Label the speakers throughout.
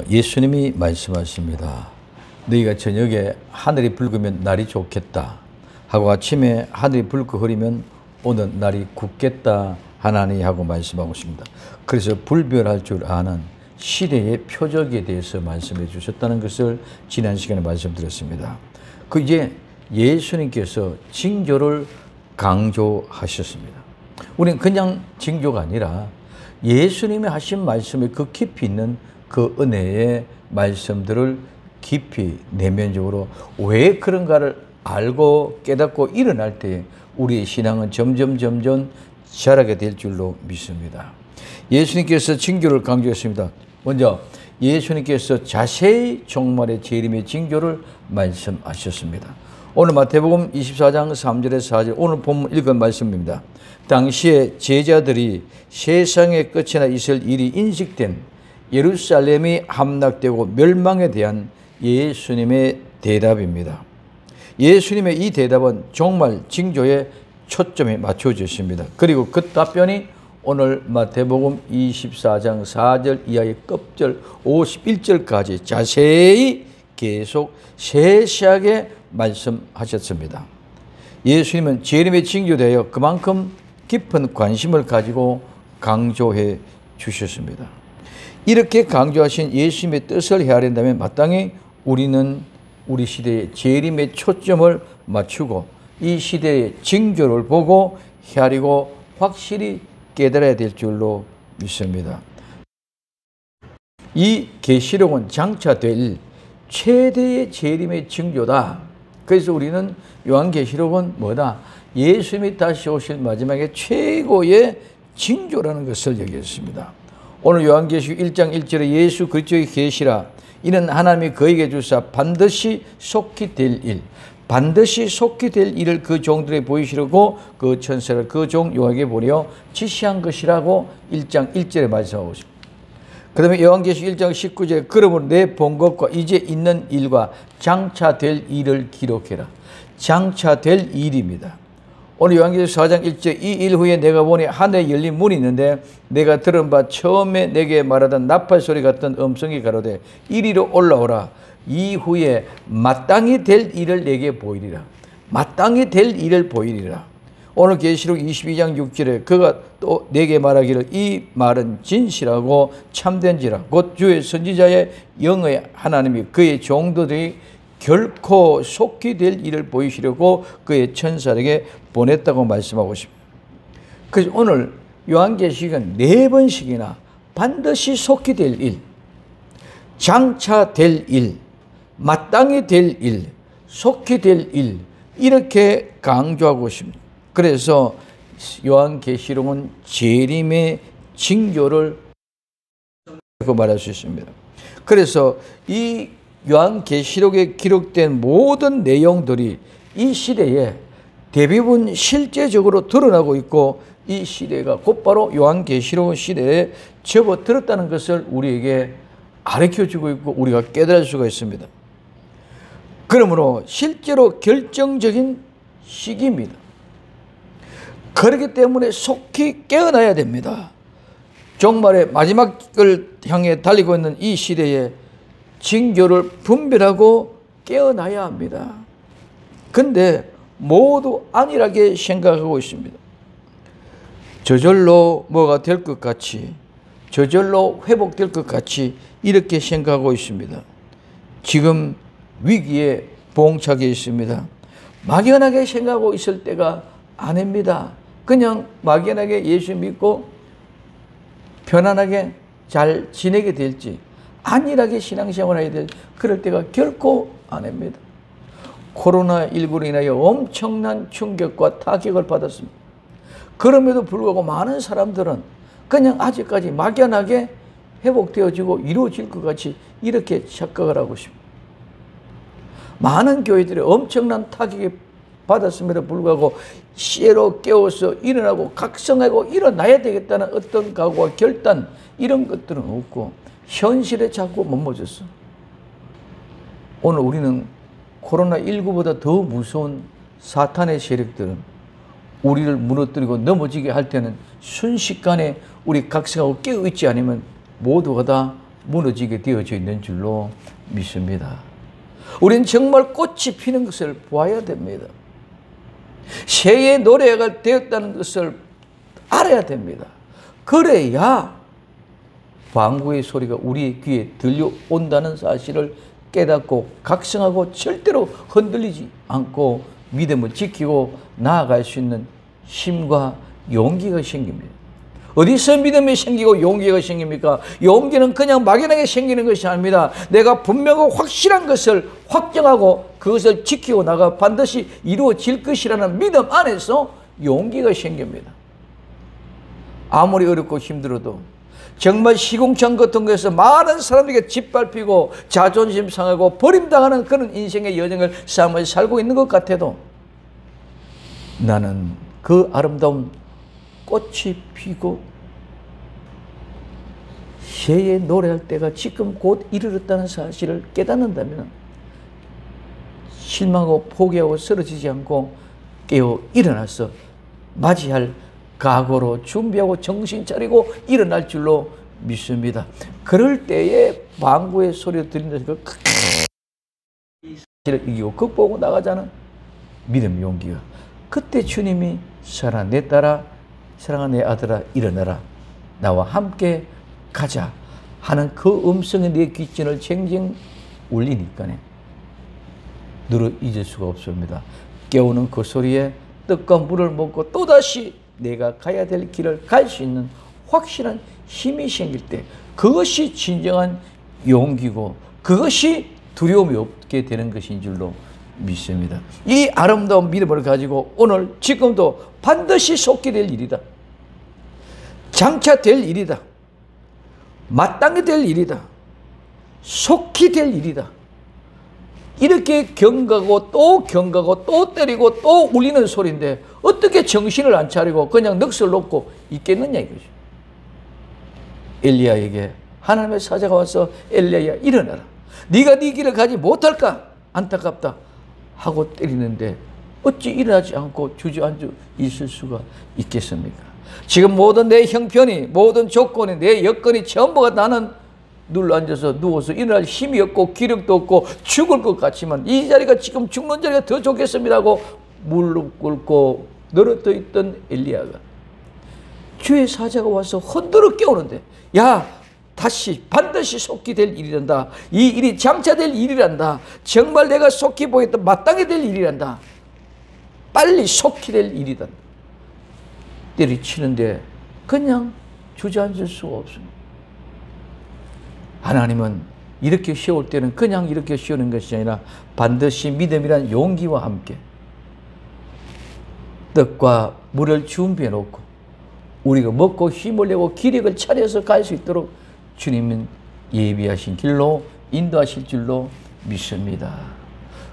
Speaker 1: 예수님이 말씀하십니다. 너희가 저녁에 하늘이 붉으면 날이 좋겠다 하고 아침에 하늘이 붉고 흐리면 오늘 날이 굳겠다 하나니 하고 말씀하고 있습니다. 그래서 불별할 줄 아는 시대의 표적에 대해서 말씀해 주셨다는 것을 지난 시간에 말씀드렸습니다. 그 이제 예수님께서 징조를 강조하셨습니다. 우리는 그냥 징조가 아니라 예수님이 하신 말씀에 그 깊이 있는 그 은혜의 말씀들을 깊이 내면적으로 왜 그런가를 알고 깨닫고 일어날 때 우리의 신앙은 점점 자라게 될 줄로 믿습니다. 예수님께서 징조를 강조했습니다. 먼저 예수님께서 자세히 종말의 재림의 징조를 말씀하셨습니다. 오늘 마태복음 24장 3절에서 4절 오늘 본문 읽은 말씀입니다. 당시에 제자들이 세상의 끝이나 있을 일이 인식된 예루살렘이 함락되고 멸망에 대한 예수님의 대답입니다. 예수님의 이 대답은 종말 징조에 초점이 맞춰져 있습니다. 그리고 그 답변이 오늘 마태복음 24장 4절 이하의 끝절 51절까지 자세히 계속 세세하게 말씀하셨습니다. 예수님은 재림의 징조되어 그만큼 깊은 관심을 가지고 강조해 주셨습니다. 이렇게 강조하신 예수님의 뜻을 헤아린다면 마땅히 우리는 우리 시대의 재림의 초점을 맞추고 이 시대의 징조를 보고 헤아리고 확실히 깨달아야 될 줄로 믿습니다. 이 계시록은 장차 될 최대의 재림의 징조다. 그래서 우리는 요한계시록은 뭐다? 예수님이 다시 오실 마지막에 최고의 징조라는 것을 얘기했습니다. 오늘 요한계시록 1장 1절에 예수 그리스도의 계시라 이는 하나님이 그에게 주사 반드시 속히 될 일, 반드시 속히 될 일을 그 종들에 보이시려고 그 천사를 그 종 요한에게 보내어 지시한 것이라고 1장 1절에 말씀하고 있습니다. 그 다음에 요한계시록 1장 19절에 그러므로 내 본 것과 이제 있는 일과 장차 될 일을 기록해라. 장차 될 일입니다. 오늘 요한계시록 4장 1절 이 일 후에 내가 보니 하늘에 열린 문이 있는데 내가 들은 바 처음에 내게 말하던 나팔 소리 같은 음성이 가로되 이리로 올라오라. 이후에 마땅히 될 일을 내게 보이리라. 마땅히 될 일을 보이리라. 오늘 계시록 22장 6절에 그가 또 내게 말하기를 이 말은 진실하고 참된지라 곧 주의 선지자의 영의 하나님이 그의 종도들이 결코 속히 될 일을 보이시려고 그의 천사에게 보냈다고 말씀하고 있습니다. 그래서 오늘 요한계시록은 4번씩이나 반드시 속히 될 일, 장차 될 일, 마땅히 될 일, 속히 될 일 이렇게 강조하고 있습니다. 그래서 요한계시록은 재림의 징조를 말할 수 있습니다. 그래서 이 요한계시록에 기록된 모든 내용들이 이 시대에 대부분 실제적으로 드러나고 있고 이 시대가 곧바로 요한계시록 시대에 접어들었다는 것을 우리에게 가르쳐주고 있고 우리가 깨달을 수가 있습니다. 그러므로 실제로 결정적인 시기입니다. 그렇기 때문에 속히 깨어나야 됩니다. 종말의 마지막을 향해 달리고 있는 이 시대에 징조를 분별하고 깨어나야 합니다. 근데 모두 안일하게 생각하고 있습니다. 저절로 뭐가 될 것 같이, 저절로 회복될 것 같이 이렇게 생각하고 있습니다. 지금 위기에 봉착해 있습니다. 막연하게 생각하고 있을 때가 아닙니다. 그냥 막연하게 예수 믿고 편안하게 잘 지내게 될지 안일하게 신앙생활을 해야 될 그럴 때가 결코 아닙니다. 코로나19로 인하여 엄청난 충격과 타격을 받았습니다. 그럼에도 불구하고 많은 사람들은 그냥 아직까지 막연하게 회복되어지고 이루어질 것 같이 이렇게 착각을 하고 있습니다. 많은 교회들이 엄청난 타격이 받았음에도 불구하고 시에로 깨워서 일어나고 각성하고 일어나야 되겠다는 어떤 각오와 결단 이런 것들은 없고 현실에 자꾸 머물렀어. 오늘 우리는 코로나19보다 더 무서운 사탄의 세력들은 우리를 무너뜨리고 넘어지게 할 때는 순식간에 우리 각성하고 깨어있지 않으면 모두가 다 무너지게 되어져 있는 줄로 믿습니다. 우린 정말 꽃이 피는 것을 보아야 됩니다. 새의 노래가 되었다는 것을 알아야 됩니다. 그래야 방구의 소리가 우리 귀에 들려온다는 사실을 깨닫고 각성하고 절대로 흔들리지 않고 믿음을 지키고 나아갈 수 있는 힘과 용기가 생깁니다. 어디서 믿음이 생기고 용기가 생깁니까? 용기는 그냥 막연하게 생기는 것이 아닙니다. 내가 분명하고 확실한 것을 확정하고 그것을 지키고 나가 반드시 이루어질 것이라는 믿음 안에서 용기가 생깁니다. 아무리 어렵고 힘들어도 정말 시궁창 같은 것에서 많은 사람들에게 짓밟히고 자존심 상하고 버림당하는 그런 인생의 여정을 삶을 살고 있는 것 같아도 나는 그 아름다운 꽃이 피고 새에 노래할 때가 지금 곧 이르렀다는 사실을 깨닫는다면 실망하고 포기하고 쓰러지지 않고 깨어 일어나서 맞이할 각오로 준비하고 정신 차리고 일어날 줄로 믿습니다. 그럴 때에 방구의 소리를 들린다는 걸 사실을 이기고 극복하고 나가자는 믿음 용기가, 그때 주님이 사랑하는 내 딸아, 사랑하는 내 아들아, 일어나라, 나와 함께 가자 하는 그 음성이 내 귓전을 쟁쟁 울리니까네 너를 잊을 수가 없습니다. 깨우는 그 소리에 떡과 물을 먹고 또다시 내가 가야 될 길을 갈 수 있는 확실한 힘이 생길 때 그것이 진정한 용기고 그것이 두려움이 없게 되는 것인 줄로 믿습니다. 이 아름다운 믿음을 가지고 오늘 지금도 반드시 속히 될 일이다, 장차 될 일이다, 마땅히 될 일이다, 속히 될 일이다, 이렇게 경가고 또 때리고 또 울리는 소리인데 어떻게 정신을 안 차리고 그냥 넋을 놓고 있겠느냐 이거죠. 엘리야에게 하나님의 사자가 와서 엘리야야 일어나라, 네가 네 길을 가지 못할까 안타깝다 하고 때리는데 어찌 일어나지 않고 주저앉아 있을 수가 있겠습니까? 지금 모든 내 형편이, 모든 조건이, 내 여건이 전부가 나는 눌러앉아서 누워서 일어날 힘이 없고 기력도 없고 죽을 것 같지만 이 자리가 지금 죽는 자리가 더 좋겠습니다 하고 무릎 꿇고 늘어져 있던 엘리야가 주의 사자가 와서 흔들어 깨우는데, 야 다시 반드시 속히 될 일이란다, 이 일이 장차 될 일이란다, 정말 내가 속히 보였던 마땅히 될 일이란다, 빨리 속히 될 일이다 때리치는데 그냥 주저앉을 수가 없습니다. 하나님은 이렇게 쉬울 때는 그냥 이렇게 쉬우는 것이 아니라 반드시 믿음이란 용기와 함께 떡과 물을 준비해 놓고 우리가 먹고 힘을 내고 기력을 차려서 갈 수 있도록 주님은 예비하신 길로 인도하실 줄로 믿습니다.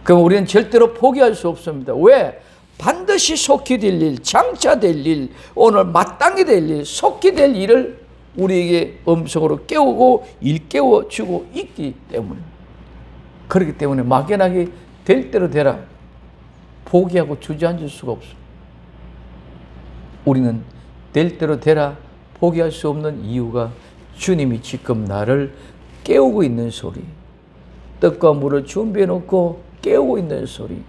Speaker 1: 그럼 우리는 절대로 포기할 수 없습니다. 왜? 반드시 속히 될 일, 장차 될 일, 오늘 마땅히 될 일, 속히 될 일을 우리에게 음성으로 깨우고 일깨워 주고 있기 때문에, 그렇기 때문에 막연하게 될 대로 되라 포기하고 주저앉을 수가 없습니다. 우리는 될 대로 되라 포기할 수 없는 이유가 주님이 지금 나를 깨우고 있는 소리, 떡과 물을 준비해 놓고 깨우고 있는 소리,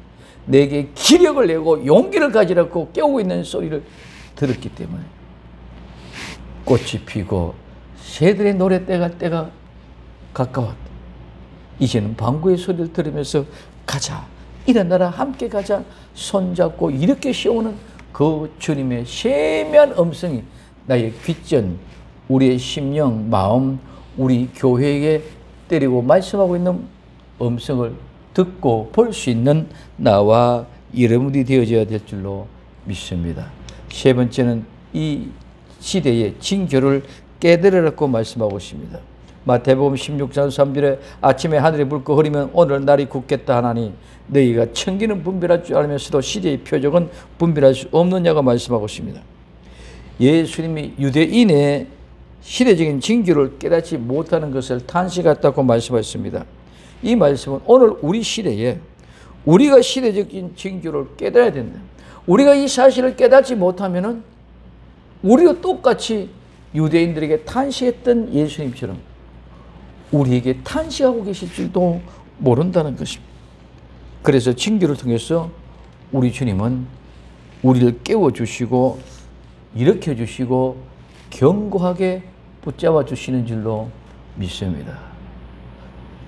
Speaker 1: 내게 기력을 내고 용기를 가지라고 깨우고 있는 소리를 들었기 때문에 꽃이 피고 새들의 노래 때가 가까웠다. 이제는 방구의 소리를 들으면서 가자, 일어나라, 함께 가자, 손잡고 이렇게 세우는 그 주님의 세미한 음성이 나의 귓전, 우리의 심령, 마음, 우리 교회에게 때리고 말씀하고 있는 음성을 듣고 볼 수 있는 나와 여러분이 되어져야 될 줄로 믿습니다. 세 번째는 이 시대의 징조를 깨달으라고 말씀하고 있습니다. 마태복음 16장 3절에 아침에 하늘이 붉고 흐리면 오늘 날이 굳겠다 하나니 너희가 천기는 분별할 줄 알면서도 시대의 표적은 분별할 수 없느냐고 말씀하고 있습니다. 예수님이 유대인의 시대적인 징조를 깨닫지 못하는 것을 탄식했다고 말씀하셨습니다. 이 말씀은 오늘 우리 시대에 우리가 시대적인 징조를 깨달아야 된다. 우리가 이 사실을 깨닫지 못하면은 우리도 똑같이 유대인들에게 탄식했던 예수님처럼 우리에게 탄식하고 계실 줄도 모른다는 것입니다. 그래서 징조를 통해서 우리 주님은 우리를 깨워주시고 일으켜주시고 견고하게 붙잡아 주시는 줄로 믿습니다.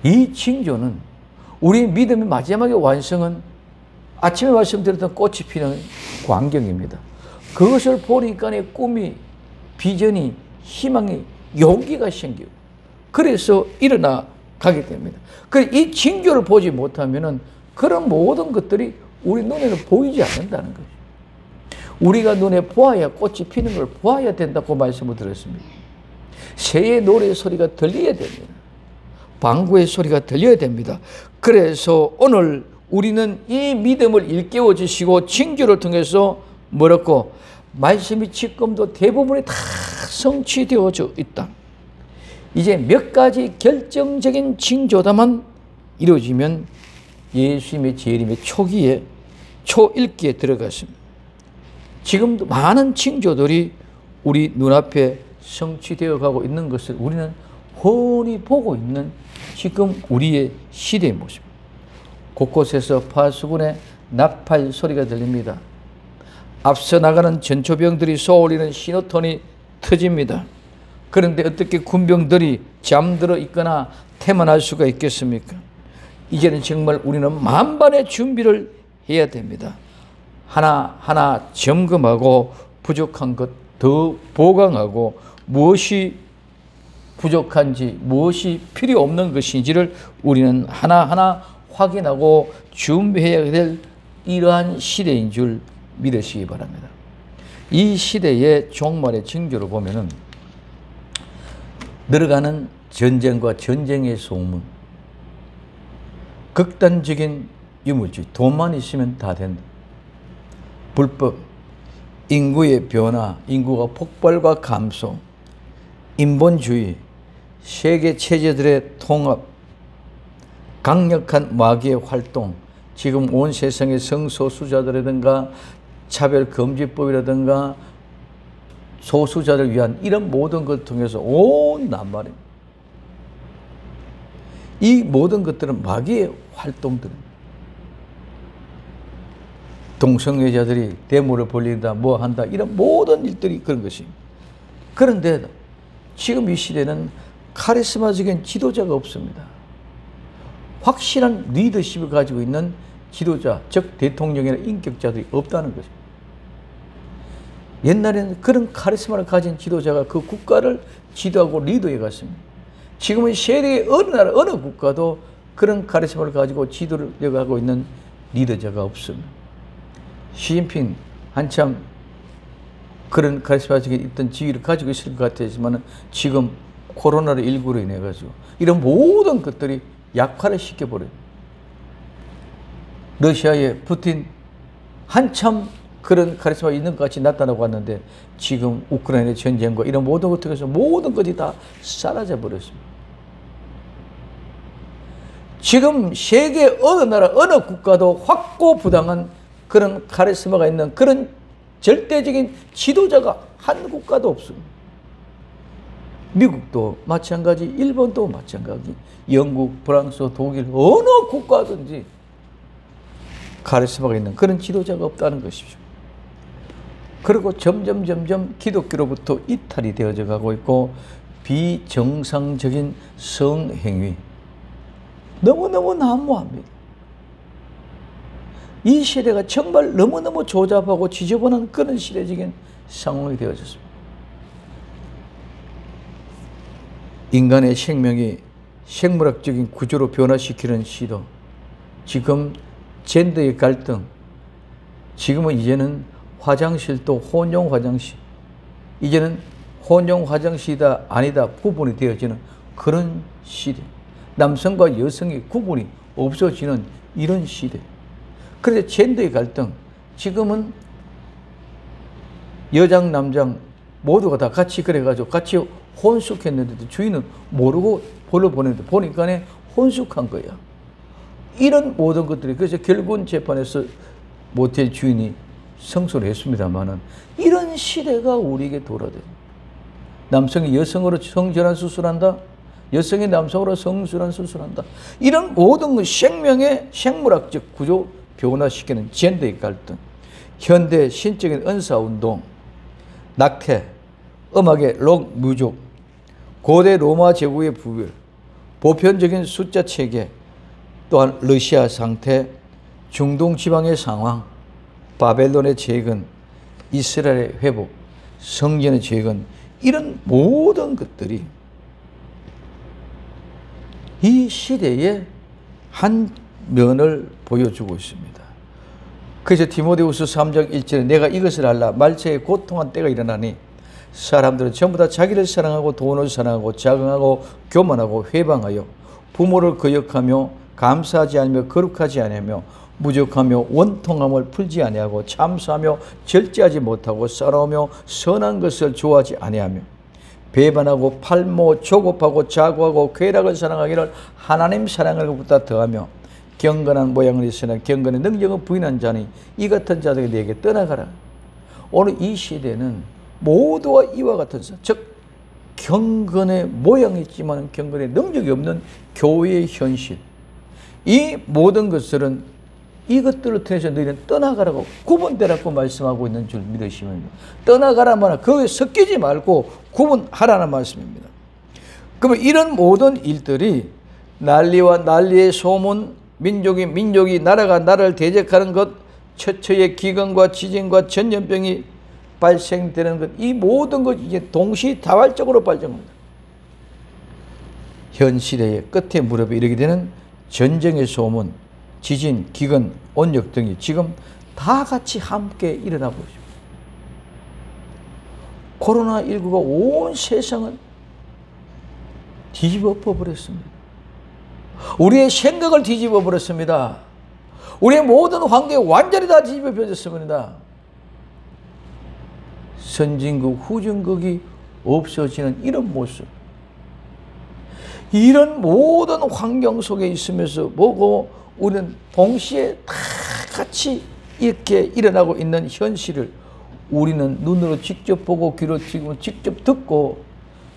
Speaker 1: 이 징조는 우리 믿음의 마지막의 완성은 아침에 말씀드렸던 꽃이 피는 광경입니다. 그것을 보니까 꿈이, 비전이, 희망이, 용기가 생기고 그래서 일어나 가게 됩니다. 이 징조를 보지 못하면 그런 모든 것들이 우리 눈에는 보이지 않는다는 거죠. 우리가 눈에 보아야 꽃이 피는 걸 보아야 된다고 말씀을 드렸습니다. 새의 노래 소리가 들려야 됩니다. 방구의 소리가 들려야 됩니다. 그래서 오늘 우리는 이 믿음을 일깨워 주시고 징조를 통해서 뭐라고 말씀이 지금도 대부분이 다 성취되어져 있다. 이제 몇 가지 결정적인 징조다만 이루어지면 예수님의 재림의 초기에 초일기에 들어갔습니다. 지금도 많은 징조들이 우리 눈앞에 성취되어 가고 있는 것을 우리는 훤히 보고 있는 지금 우리의 시대의 모습. 곳곳에서 파수꾼의 나팔 소리가 들립니다. 앞서 나가는 전초병들이 쏘아올리는 신호톤이 터집니다. 그런데 어떻게 군병들이 잠들어 있거나 태만할 수가 있겠습니까? 이제는 정말 우리는 만반의 준비를 해야 됩니다. 하나하나 점검하고 부족한 것 더 보강하고 무엇이 부족한지 무엇이 필요 없는 것인지를 우리는 하나하나 확인하고 준비해야 될 이러한 시대인 줄 믿으시기 바랍니다. 이 시대의 종말의 징조를 보면은 늘어가는 전쟁과 전쟁의 소문, 극단적인 유물주의, 돈만 있으면 다 된다. 불법, 인구의 변화, 인구가 폭발과 감소, 인본주의, 세계 체제들의 통합, 강력한 마귀의 활동, 지금 온 세상의 성소수자들이라든가 차별금지법이라든가 소수자를 위한 이런 모든 것을 통해서 온 남발입니다. 이 모든 것들은 마귀의 활동들입니다. 동성애자들이 데모를 벌린다, 뭐 한다, 이런 모든 일들이 그런 것입니다. 그런데 지금 이 시대는 카리스마적인 지도자가 없습니다. 확실한 리더십을 가지고 있는 지도자, 즉 대통령이나 인격자들이 없다는 것입니다. 옛날에는 그런 카리스마를 가진 지도자가 그 국가를 지도하고 리더해 갔습니다. 지금은 세계의 어느 나라, 어느 국가도 그런 카리스마를 가지고 지도를 하고 있는 리더자가 없습니다. 시진핑 한참 그런 카리스마적인 있던 지위를 가지고 있을 것 같았지만 지금 코로나19로 인해 가지고 이런 모든 것들이 약화를 시켜버려요. 러시아의 푸틴 한참 그런 카리스마가 있는 것 같이 나타나고 왔는데 지금 우크라이나 전쟁과 이런 모든 것을 통해서 모든 것이 다 사라져 버렸습니다. 지금 세계 어느 나라 어느 국가도 확고부당한 그런 카리스마가 있는 그런 절대적인 지도자가 한 국가도 없습니다. 미국도 마찬가지, 일본도 마찬가지, 영국, 프랑스, 독일 어느 국가든지 카리스마가 있는 그런 지도자가 없다는 것이죠. 그리고 점점 기독교로부터 이탈이 되어져 가고 있고 비정상적인 성행위 너무너무 난무합니다. 이 시대가 정말 너무너무 조잡하고 지저분한 그런 시대적인 상황이 되어졌습니다. 인간의 생명이 생물학적인 구조로 변화시키는 시도, 지금 젠더의 갈등, 지금은 이제는 화장실도 혼용 화장실, 이제는 혼용 화장실이다 아니다 구분이 되어지는 그런 시대, 남성과 여성의 구분이 없어지는 이런 시대. 그런데 젠더의 갈등, 지금은 여장 남장 모두가 다 같이 그래가지고 같이 혼숙했는데도 주인은 모르고 벌로 보냈는데 보니까 혼숙한 거야. 이런 모든 것들이, 그래서 결국은 재판에서 모텔 주인이 성소를 했습니다만은 이런 시대가 우리에게 돌아다녀요. 남성이 여성으로 성전환 수술한다? 여성이 남성으로 성순환 수술한다. 이런 모든 생명의 생물학적 구조 변화시키는 젠더의 갈등, 현대 신적인 은사운동, 낙태, 음악의 록 뮤직, 고대 로마 제국의 부별, 보편적인 숫자 체계, 또한 러시아 상태, 중동 지방의 상황, 바벨론의 재건, 이스라엘의 회복, 성전의 재건, 이런 모든 것들이 이 시대의 한 면을 보여주고 있습니다. 그래서 디모데후서 3장 1절에 내가 이것을 알라. 말세에 고통한 때가 일어나니 사람들은 전부 다 자기를 사랑하고 돈을 사랑하고 자긍하고 교만하고 회방하여 부모를 거역하며 감사하지 않으며 거룩하지 아니하며 무적하며 원통함을 풀지 아니하고 참사하며 절제하지 못하고 싸우며 선한 것을 좋아하지 아니하며 배반하고 팔모 조급하고 자고하고 쾌락을 사랑하기를 하나님 사랑을 것보다 더하며 경건한 모양을 있으나 경건의 능력을 부인한 자니 이 같은 자들에게 내게 떠나가라. 오늘 이 시대는 모두가 이와 같은 사, 즉 경건의 모양이 있지만 경건의 능력이 없는 교회의 현실, 이 모든 것들은 이것들을 통해서 너희는 떠나가라고 구분되라고 말씀하고 있는 줄 믿으시면 됩니다. 떠나가라 말은 거기에 섞이지 말고 구분하라는 말씀입니다. 그러면 이런 모든 일들이 난리와 난리의 소문, 민족이 나라가 나라를 대적하는 것, 처처의 기근과 지진과 전염병이 발생되는 것, 이 모든 것이 이제 동시다발적으로 발생합니다. 현 시대의 끝에 무렵에 이르게 되는 전쟁의 소문, 지진, 기근, 온역 등이 지금 다 같이 함께 일어나고 있습니다. 코로나19가 온 세상을 뒤집어 버렸습니다. 우리의 생각을 뒤집어 버렸습니다. 우리의 모든 환경이 완전히 다 뒤집어 펴졌습니다. 선진국, 후진국이 없어지는 이런 모습, 이런 모든 환경 속에 있으면서 보고 우리는 동시에 다 같이 이렇게 일어나고 있는 현실을 우리는 눈으로 직접 보고 귀로 직접 듣고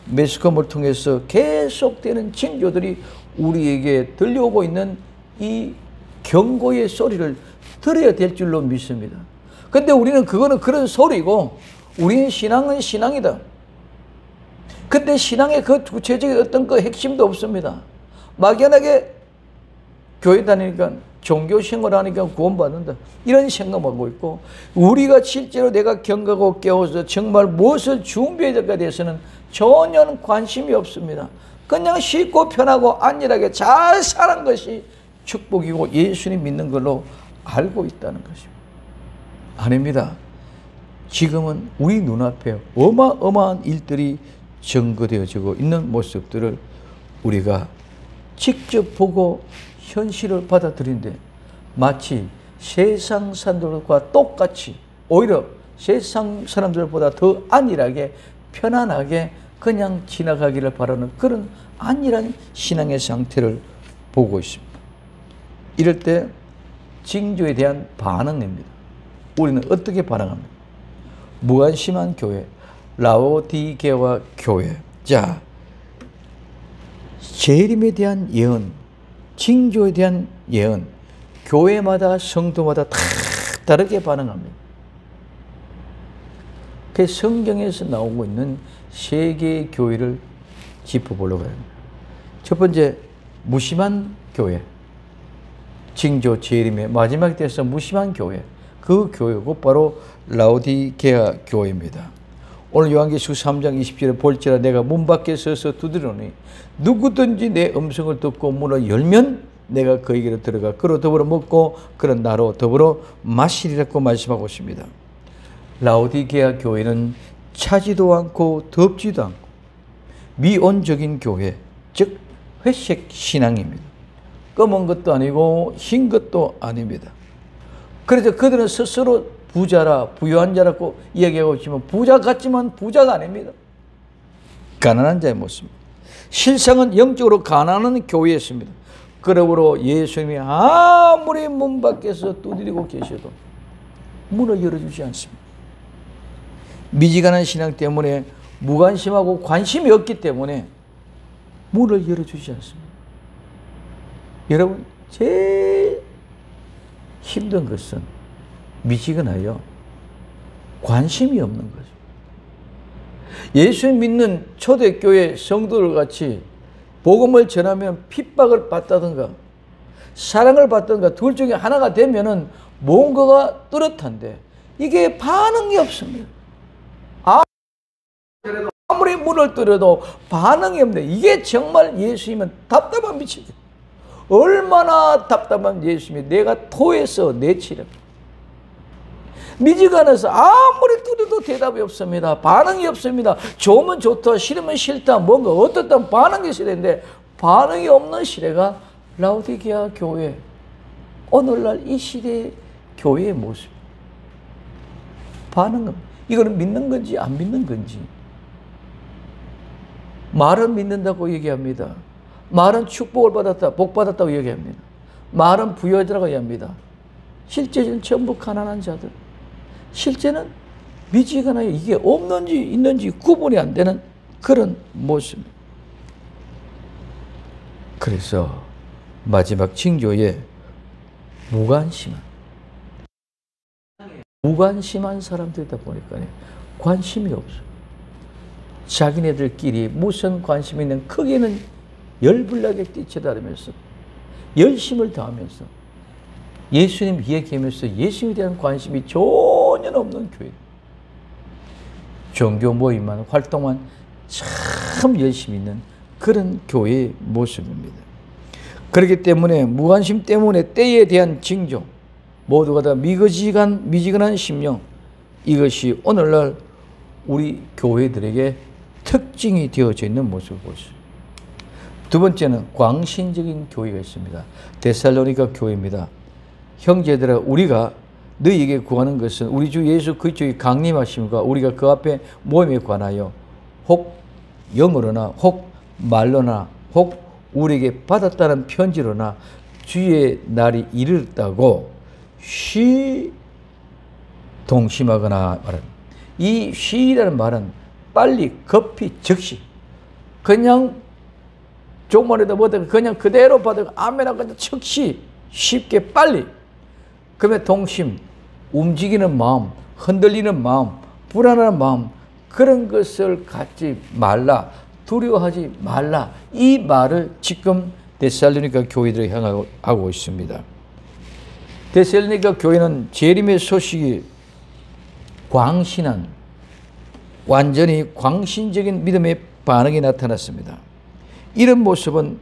Speaker 1: 매스컴을 통해서 계속되는 징조들이 우리에게 들려오고 있는 이 경고의 소리를 들어야 될 줄로 믿습니다. 근데 우리는 그거는 그런 소리고 우리는 신앙은 신앙이다. 근데 신앙의 그 구체적인 어떤 그 핵심도 없습니다. 막연하게 교회 다니니까 종교 생활하니까 구원받는다, 이런 생각하고 있고, 우리가 실제로 내가 경각하고 깨워서 정말 무엇을 준비해야 될까에 대해서는 전혀 관심이 없습니다. 그냥 쉽고 편하고 안일하게 잘 사는 것이 축복이고 예수님 믿는 걸로 알고 있다는 것입니다. 아닙니다. 지금은 우리 눈앞에 어마어마한 일들이 증거되어지고 있는 모습들을 우리가 직접 보고 현실을 받아들인데, 마치 세상 사람들과 똑같이 오히려 세상 사람들보다 더 안일하게 편안하게 그냥 지나가기를 바라는 그런 안일한 신앙의 상태를 보고 있습니다. 이럴 때 징조에 대한 반응입니다. 우리는 어떻게 반응합니까? 무관심한 교회, 라오디게와 교회. 자, 재림에 대한 예언, 징조에 대한 예언, 교회마다 성도마다 다 다르게 반응합니다. 그 성경에서 나오고 있는 세 개의 교회를 짚어보려고 합니다. 첫 번째, 무심한 교회, 징조 재림의 마지막 때에서 무심한 교회, 그 교회고 바로 라오디게아 교회입니다. 오늘 요한계시록 3장 20절에 볼지라 내가 문 밖에 서서 두드리노니 누구든지 내 음성을 듣고 문을 열면 내가 그에게로 들어가 그로 더불어 먹고 그런 나로 더불어 마시리라고 말씀하고 있습니다. 라오디게아 교회는 차지도 않고 덥지도 않고 미온적인 교회, 즉 회색 신앙입니다. 검은 것도 아니고 흰 것도 아닙니다. 그래서 그들은 스스로 부자라, 부유한 자라고 이야기하고 있지만 부자 같지만 부자가 아닙니다. 가난한 자의 모습입니다. 실상은 영적으로 가난한 교회였습니다. 그러므로 예수님이 아무리 문 밖에서 두드리고 계셔도 문을 열어주지 않습니다. 미지근한 신앙 때문에 무관심하고 관심이 없기 때문에 문을 열어주지 않습니다. 여러분, 제일 힘든 것은 미지근하여 관심이 없는 거죠. 예수 믿는 초대교회 성도들 같이 복음을 전하면 핍박을 받다든가 사랑을 받다든가 둘 중에 하나가 되면은 뭔가가 뚜렷한데 이게 반응이 없습니다. 아무리 문을 뚫어도 반응이 없는데 이게 정말 예수님은 답답한 미치겠다. 얼마나 답답한 예수님이 내가 토해서 내치려. 미지근해서 아무리 뚫어도 대답이 없습니다. 반응이 없습니다. 좋으면 좋다, 싫으면 싫다, 뭔가 어떻다 반응이 시대인데 반응이 없는 시대가 라오디게아 교회, 오늘날 이 시대의 교회의 모습. 반응은 이거는 믿는 건지 안 믿는 건지. 말은 믿는다고 얘기합니다. 말은 축복을 받았다, 복 받았다고 얘기합니다. 말은 부여하더라고 얘기합니다. 실제는 전부 가난한 자들. 실제는 미지근하여 이게 없는지 있는지 구분이 안 되는 그런 모습입니다. 그래서 마지막 징조에 무관심한 사람들이다 보니까 관심이 없어요. 자기네들끼리 무슨 관심이 있는 크게는 열불나게 뛰쳐다니면서 열심을 다하면서 예수님 이야기하면서 예수님에 대한 관심이 전혀 없는 교회. 종교 모임만 활동만 참 열심히 있는 그런 교회의 모습입니다. 그렇기 때문에 무관심 때문에 때에 대한 징조, 모두가 다 미지근한 심령, 이것이 오늘날 우리 교회들에게 특징이 되어져 있는 모습을 보시죠. 두 번째는 광신적인 교회가 있습니다. 데살로니가 교회입니다. 형제들아, 우리가 너희에게 구하는 것은 우리 주 예수 그리스도의 강림하심과 우리가 그 앞에 모임에 관하여 혹 영어로나 혹 말로나 혹 우리에게 받았다는 편지로나 주의 날이 이르렀다고 동심하거나 말은, 이 쉬라는 말은 빨리 급히 즉시 그냥 종말에도 뭐든 그냥 그대로 받아가 아멘하고 그냥 즉시 쉽게 빨리. 그러면 동심, 움직이는 마음, 흔들리는 마음, 불안한 마음, 그런 것을 갖지 말라, 두려워하지 말라, 이 말을 지금 데살로니가 교회들을 향하고 있습니다. 데살로니가 교회는 재림의 소식이 광신한, 완전히 광신적인 믿음의 반응이 나타났습니다. 이런 모습은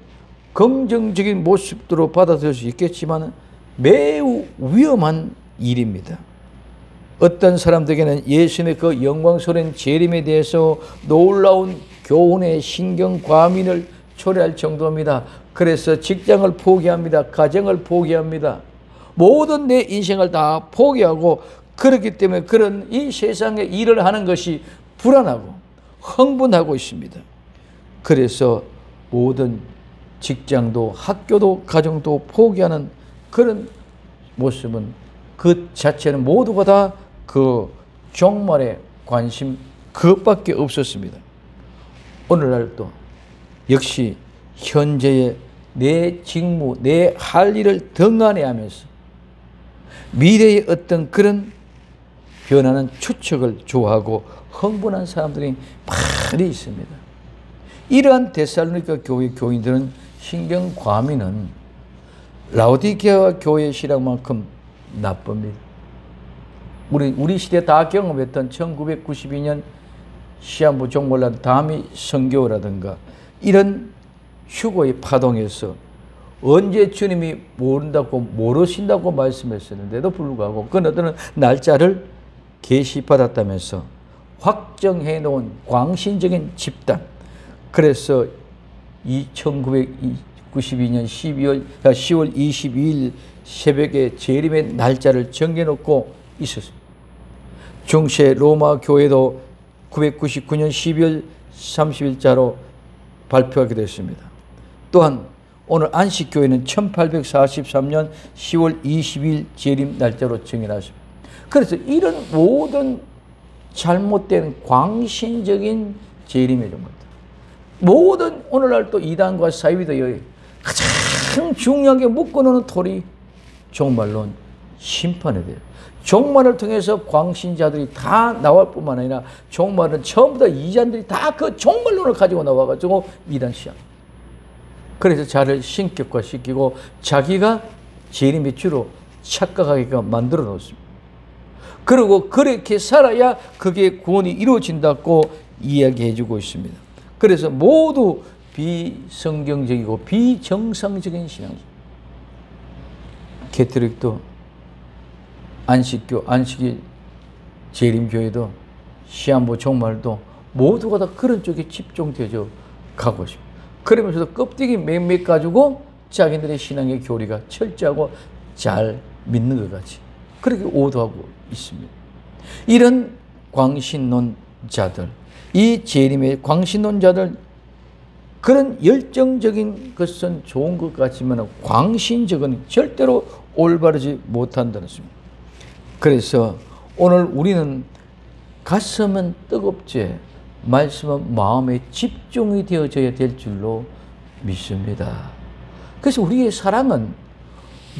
Speaker 1: 긍정적인 모습으로 받아들일 수 있겠지만 매우 위험한 일입니다. 어떤 사람들에게는 예수님의 그 영광스러운 재림에 대해서 놀라운 교훈의 신경 과민을 초래할 정도입니다. 그래서 직장을 포기합니다. 가정을 포기합니다. 모든 내 인생을 다 포기하고, 그렇기 때문에 그런 이 세상에 일을 하는 것이 불안하고 흥분하고 있습니다. 그래서 모든 직장도 학교도 가정도 포기하는 그런 모습은 그 자체는 모두가 다 그 종말에 관심 그것밖에 없었습니다. 오늘날도 역시 현재의 내 직무, 내 할 일을 등한해하면서 미래의 어떤 그런 변하는 추측을 좋아하고 흥분한 사람들이 많이 있습니다. 이러한 데살로니가 교회 교인들은 신경 과민은 라오디게아 교회의 신앙만큼 나쁩니다. 우리 시대 다 경험했던 1992년 시한부 종말난 다미 선교라든가 이런 휴거의 파동에서 언제 주님이 모르신다고 말씀했었는데도 불구하고 그 어떤 날짜를 계시받았다면서 확정해 놓은 광신적인 집단. 그래서 1992년 10월 22일 새벽에 재림의 날짜를 정해놓고 있었습니다. 중세 로마 교회도 999년 12월 30일자로 발표하게 됐습니다. 또한 오늘 안식교회는 1843년 10월 20일 재림 날짜로 정해놨습니다. 그래서 이런 모든 잘못된 광신적인 재림의 정보입니다. 모든 오늘날 또 이단과 사이비더의 가장 중요하게 묶어놓는 돌이 종말론 심판에 대해. 종말을 통해서 광신자들이 다 나올 뿐만 아니라 종말은 처음부터 이단들이 다 그 종말론을 가지고 나와가지고 이단 시작. 그래서 자를 신격화시키고 자기가 재림의 주로 착각하게끔 만들어 놓습니다. 그리고 그렇게 살아야 그게 구원이 이루어진다고 이야기해주고 있습니다. 그래서 모두 비성경적이고 비정상적인 신앙이죠. 개토릭도 안식교, 안식일, 재림교회도 시한부 종말도 모두가 다 그런 쪽에 집중되어 가고 있습니다. 그러면서도 껍데기 맴매 가지고 자기들의 신앙의 교리가 철저하고 잘 믿는 것 같이 그렇게 오도하고 있습니다. 이런 광신론자들, 이 재림의 광신론자들, 그런 열정적인 것은 좋은 것 같지만 광신적은 절대로 올바르지 못한다는 것입니다. 그래서 오늘 우리는 가슴은 뜨겁지 말씀은 마음에 집중이 되어져야 될 줄로 믿습니다. 그래서 우리의 사랑은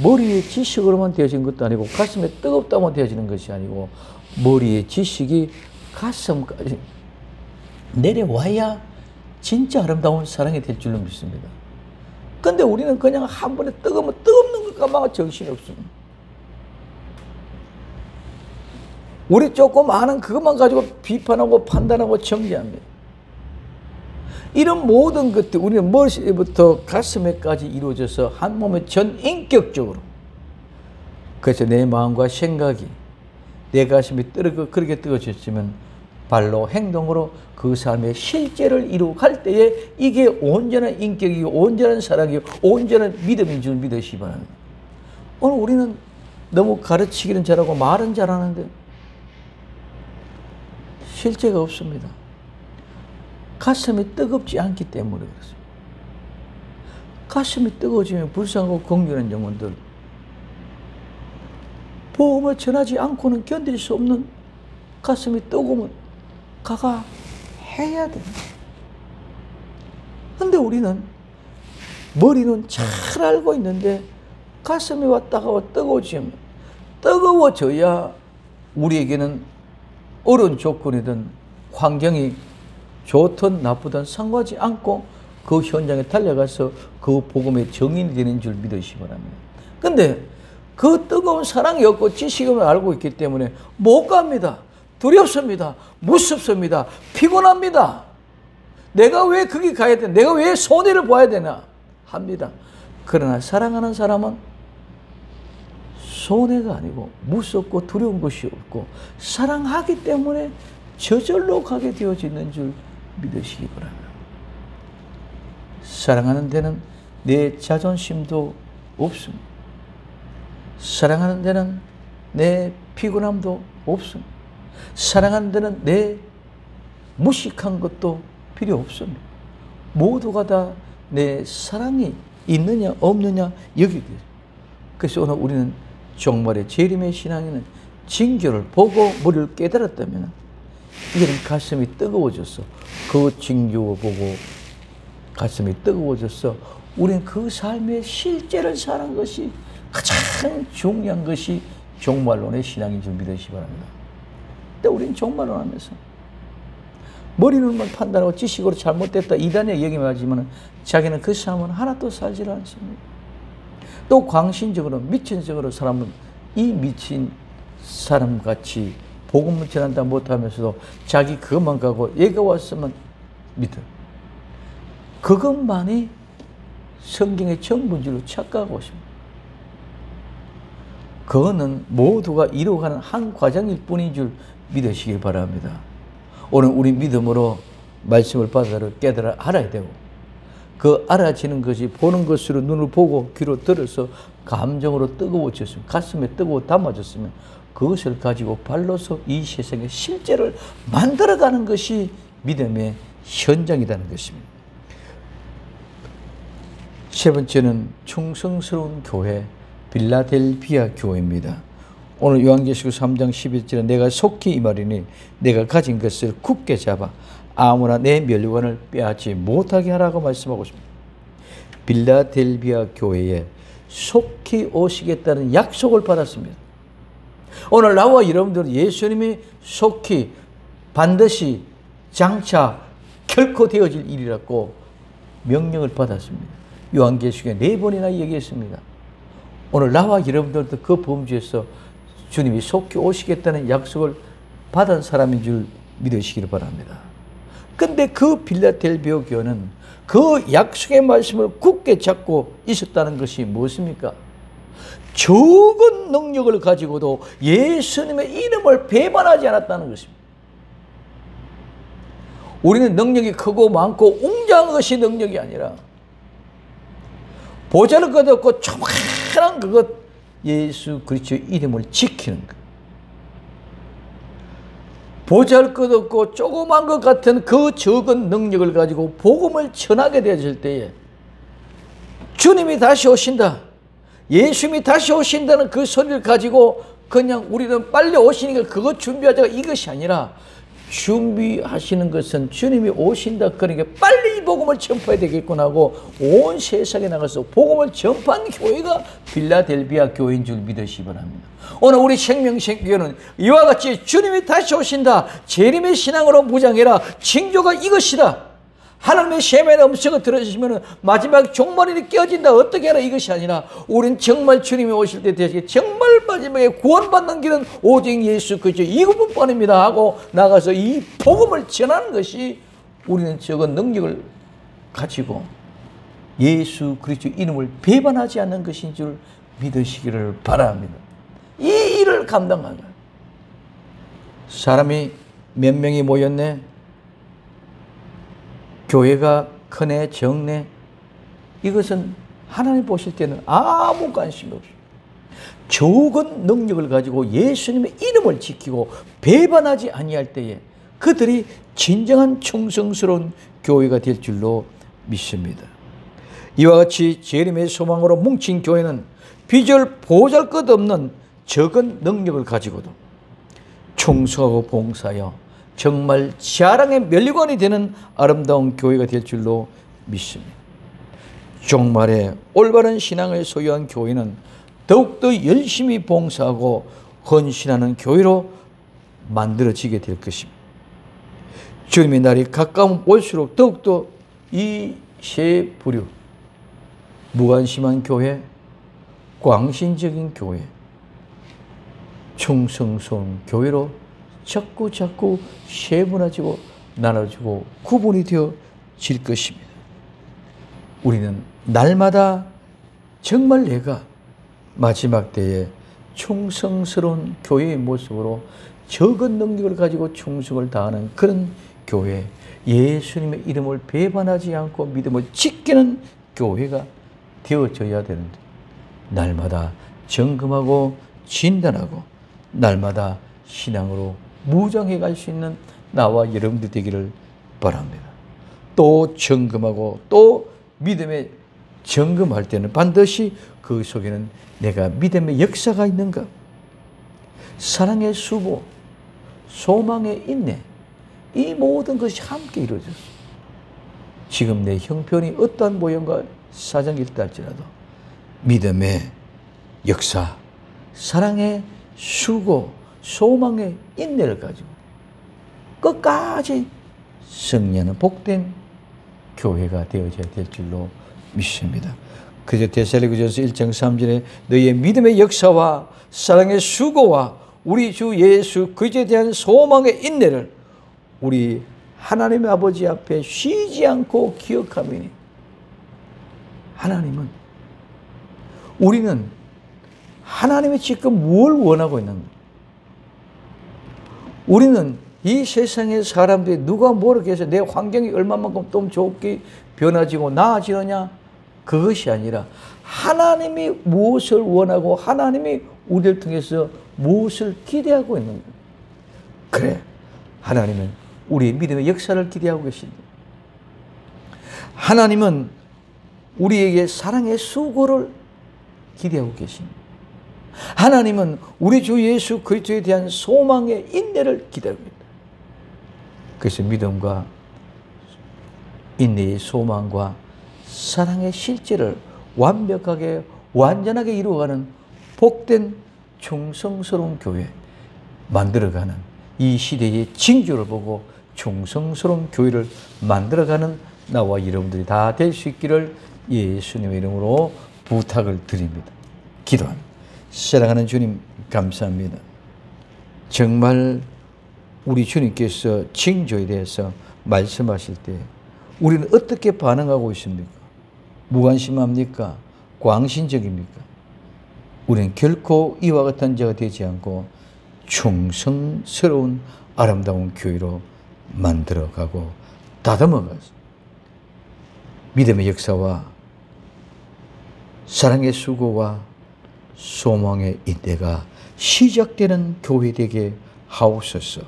Speaker 1: 머리의 지식으로만 되어진 것도 아니고 가슴에 뜨겁다만 되어지는 것이 아니고 머리의 지식이 가슴까지 내려와야 진짜 아름다운 사랑이 될 줄로 믿습니다. 근데 우리는 그냥 한 번에 뜨거우면 뜨겁는 것까만 정신이 없습니다. 우리 조금 아는 그것만 가지고 비판하고 판단하고 정죄합니다. 이런 모든 것들 우리는 머리부터 가슴에까지 이루어져서 한 몸의 전 인격적으로, 그래서 내 마음과 생각이 내 가슴이 그렇게 뜨거워졌으면 발로 행동으로 그 삶의 실제를 이루어갈 때에 이게 온전한 인격이고 온전한 사랑이고 온전한 믿음인 줄 믿으시기 바랍니다. 오늘 우리는 너무 가르치기는 잘하고 말은 잘하는데 실제가 없습니다. 가슴이 뜨겁지 않기 때문에 그렇습니다. 가슴이 뜨거워지면 불쌍하고 긍휼한 영혼들, 복음을 전하지 않고는 견딜 수 없는 가슴이 뜨거우면 가가 해야 됩니다. 그런데 우리는 머리는 잘 알고 있는데 가슴이 왔다가 뜨거워지면, 뜨거워져야 우리에게는 어려운 조건이든 환경이 좋든 나쁘든 상관하지 않고 그 현장에 달려가서 그 복음의 정인이 되는 줄 믿으시기 바랍니다. 근데 그 뜨거운 사랑이 없고 지식을 알고 있기 때문에 못 갑니다. 두렵습니다. 무섭습니다. 피곤합니다. 내가 왜 거기 가야 되나? 내가 왜 손해를 봐야 되나? 합니다. 그러나 사랑하는 사람은 손해가 아니고 무섭고 두려운 것이 없고 사랑하기 때문에 저절로 가게 되어지는 줄 믿으시기 바랍니다. 사랑하는 데는 내 자존심도 없습니다. 사랑하는 데는 내 피곤함도 없습니다. 사랑하는 데는 내 무식한 것도 필요 없습니다. 모두가 다 내 사랑이 있느냐 없느냐 여기게 돼요. 그래서 오늘 우리는 종말의 재림의 신앙에는 징조를 보고 머리를 깨달았다면 이제는 가슴이 뜨거워졌어. 그 징조를 보고 가슴이 뜨거워졌어. 우리는 그 삶의 실제를 사는 것이 가장 중요한 것이 종말론의 신앙인 줄 믿으시기 바랍니다. 근데 우리는 종말론 하면서 머리로만 판단하고 지식으로 잘못됐다 이단에 얘기만 하지만 자기는 그 삶은 하나도 살지 않습니다. 또 광신적으로 미친적으로 사람은 이 미친 사람같이 복음을 전한다 못하면서도 자기 그것만 가고 얘가 왔으면 믿어. 그것만이 성경의 전부인 줄로 착각하고 있습니다. 그거는 모두가 이루어가는 한 과정일 뿐인 줄 믿으시기 바랍니다. 오늘 우리 믿음으로 말씀을 받아 깨달아 알아야 되고 그 알아지는 것이 보는 것으로 눈을 보고 귀로 들어서 감정으로 뜨거워졌으면 가슴에 뜨거워 담아졌으면 그것을 가지고 발로서 이 세상의 실제를 만들어가는 것이 믿음의 현장이라는 것입니다. 세 번째는 충성스러운 교회 빌라델비아 교회입니다. 오늘 요한계시록 3장 11절에 내가 속히 이 말이니 내가 가진 것을 굳게 잡아 아무나 내 멸류관을 빼앗지 못하게 하라고 말씀하고 있습니다. 빌라델비아 교회에 속히 오시겠다는 약속을 받았습니다. 오늘 나와 여러분들은 예수님이 속히 반드시 장차 결코 되어질 일이라고 명령을 받았습니다. 요한계시록에 4번이나 얘기했습니다. 오늘 나와 여러분들도 그 범주에서 주님이 속히 오시겠다는 약속을 받은 사람인 줄 믿으시기를 바랍니다. 근데 그 빌라델비아 교회는 그 약속의 말씀을 굳게 잡고 있었다는 것이 무엇입니까? 적은 능력을 가지고도 예수님의 이름을 배반하지 않았다는 것입니다. 우리는 능력이 크고 많고 웅장한 것이 능력이 아니라 보잘것없고 조그마한 그것 예수 그리스도의 이름을 지키는 것. 보잘것없고 조그만 것 같은 그 적은 능력을 가지고 복음을 전하게 되었을 때에 주님이 다시 오신다, 예수님이 다시 오신다는 그 소리를 가지고 그냥 우리는 빨리 오시니까 그거 준비하자가 이것이 아니라 준비하시는 것은 주님이 오신다, 그러니까 빨리 이 복음을 전파해야 되겠구나 하고 온 세상에 나가서 복음을 전파한 교회가 빌라델비아 교회인 줄 믿으시기 바랍니다. 오늘 우리 생명생교회는 이와 같이 주님이 다시 오신다, 재림의 신앙으로 무장해라, 징조가 이것이다, 하나님의 셈의 음성을 들으시면 마지막 종말이 깨어진다, 어떻게 하라, 이것이 아니라 우린 정말 주님이 오실 때 되시게 정말 마지막에 구원받는 길은 오직 예수 그리스도 이것뿐입니다 하고 나가서 이 복음을 전하는 것이 우리는 적은 능력을 가지고 예수 그리스도 이름을 배반하지 않는 것인 줄 믿으시기를 바랍니다. 이 일을 감당하는 사람이 몇 명이 모였네, 교회가 크네 적네, 이것은 하나님 보실 때는 아무 관심이 없어요. 적은 능력을 가지고 예수님의 이름을 지키고 배반하지 아니할 때에 그들이 진정한 충성스러운 교회가 될 줄로 믿습니다. 이와 같이 재림의 소망으로 뭉친 교회는 비주얼 보잘것없는 적은 능력을 가지고도 충성하고 봉사하여 정말 자랑의 멸류관이 되는 아름다운 교회가 될 줄로 믿습니다. 종말에 올바른 신앙을 소유한 교회는 더욱더 열심히 봉사하고 헌신하는 교회로 만들어지게 될 것입니다. 주님의 날이 가까움 올수록 더욱더 이 세 부류, 무관심한 교회, 광신적인 교회, 충성스러운 교회로 자꾸 세분화지고 나눠지고 구분이 되어질 것입니다. 우리는 날마다 정말 내가 마지막 때에 충성스러운 교회의 모습으로 적은 능력을 가지고 충성을 다하는 그런 교회, 예수님의 이름을 배반하지 않고 믿음을 지키는 교회가 되어져야 되는데 날마다 점검하고 진단하고 날마다 신앙으로 무장해 갈 수 있는 나와 여러분들 되기를 바랍니다. 또 점검하고 또 믿음에 점검할 때는 반드시 그 속에는 내가 믿음의 역사가 있는가, 사랑의 수고, 소망의 인내, 이 모든 것이 함께 이루어졌어. 지금 내 형편이 어떠한 모형과 사정이 있다 할지라도 믿음의 역사, 사랑의 수고, 소망의 인내를 가지고 끝까지 승리하는 복된 교회가 되어져야 될 줄로 믿습니다. 그래서 데살로니가전서 1장 3절에 너희의 믿음의 역사와 사랑의 수고와 우리 주 예수 그리스도에 대한 소망의 인내를 우리 하나님의 아버지 앞에 쉬지 않고 기억하면, 하나님은, 우리는 하나님이 지금 뭘 원하고 있는가? 우리는 이 세상의 사람들이 누가 뭐라고 해서 내 환경이 얼마만큼 좀 좋게 변화지고 나아지느냐, 그것이 아니라 하나님이 무엇을 원하고 하나님이 우리를 통해서 무엇을 기대하고 있는가. 그래, 하나님은 우리의 믿음의 역사를 기대하고 계십니다. 하나님은 우리에게 사랑의 수고를 기대하고 계십니다. 하나님은 우리 주 예수 그리스도에 대한 소망의 인내를 기다립니다. 그래서 믿음과 인내의 소망과 사랑의 실제를 완벽하게 완전하게 이루어가는 복된 충성스러운 교회 만들어가는 이 시대의 징조를 보고 충성스러운 교회를 만들어가는 나와 여러분들이 다 될 수 있기를 예수님의 이름으로 부탁을 드립니다. 기도합니다. 사랑하는 주님 감사합니다. 정말 우리 주님께서 징조에 대해서 말씀하실 때 우리는 어떻게 반응하고 있습니까? 무관심합니까? 광신적입니까? 우리는 결코 이와 같은 자가 되지 않고 충성스러운 아름다운 교회로 만들어가고 다듬어가서 믿음의 역사와 사랑의 수고와 소망의 인내가 시작되는 교회 되게 하옵소서.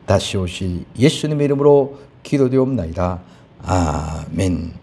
Speaker 1: 다시 오실 예수님의 이름으로 기도되옵나이다. 아멘.